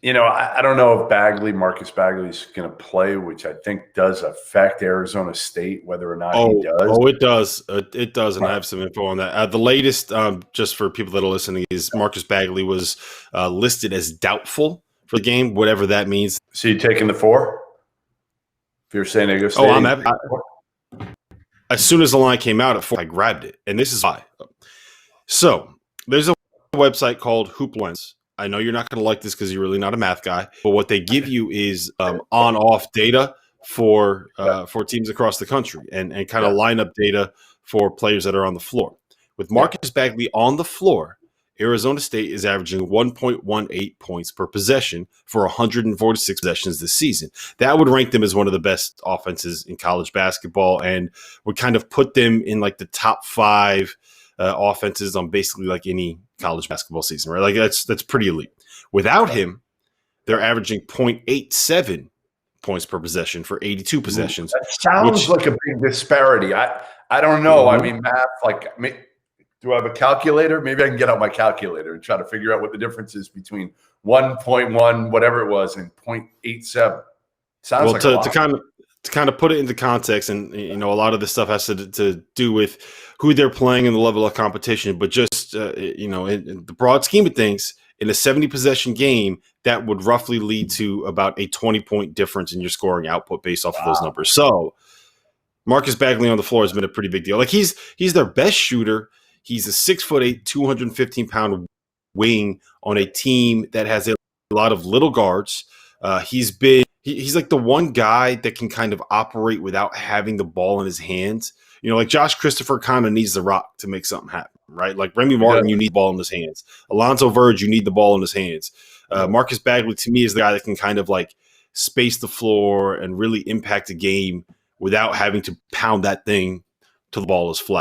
I don't know if Marcus Bagley is going to play, which I think does affect Arizona State, whether or not he does. Oh, it does. It does, and I have some info on that. The latest, just for people that are listening, is Marcus Bagley was listed as doubtful for the game, whatever that means. So you taking the 4? If you're San Diego State? As soon as the line came out at 4, I grabbed it, and this is why. So there's a website called HoopLens. I know you're not going to like this because you're really not a math guy, but what they give you is on-off data for teams across the country and kind of lineup data for players that are on the floor. With Marcus Bagley on the floor, Arizona State is averaging 1.18 points per possession for 146 possessions this season. That would rank them as one of the best offenses in college basketball and would kind of put them in like the top 5 offenses on basically like any college basketball season, right? Like that's pretty elite. Without him, they're averaging 0.87 points per possession for 82 possessions. That sounds like a big disparity. I don't know. Mm-hmm. I mean, math, do I have a calculator? Maybe I can get out my calculator and try to figure out what the difference is between 1.1, whatever it was, and 0.87. Sounds like a lot. To kind of put it into context, and a lot of this stuff has to do with who they're playing and the level of competition. But just in the broad scheme of things, in a 70-possession game, that would roughly lead to about a 20-point difference in your scoring output based off of those numbers. So Marcus Bagley on the floor has been a pretty big deal. Like he's their best shooter. He's a 6'8", 215-pound wing on a team that has a lot of little guards. He's like the one guy that can kind of operate without having the ball in his hands. Like Josh Christopher kind of needs the rock to make something happen, right? Like Remy Martin, you need the ball in his hands. Alonzo Verge, you need the ball in his hands. Marcus Bagley, to me, is the guy that can kind of like space the floor and really impact the game without having to pound that thing till the ball is flat.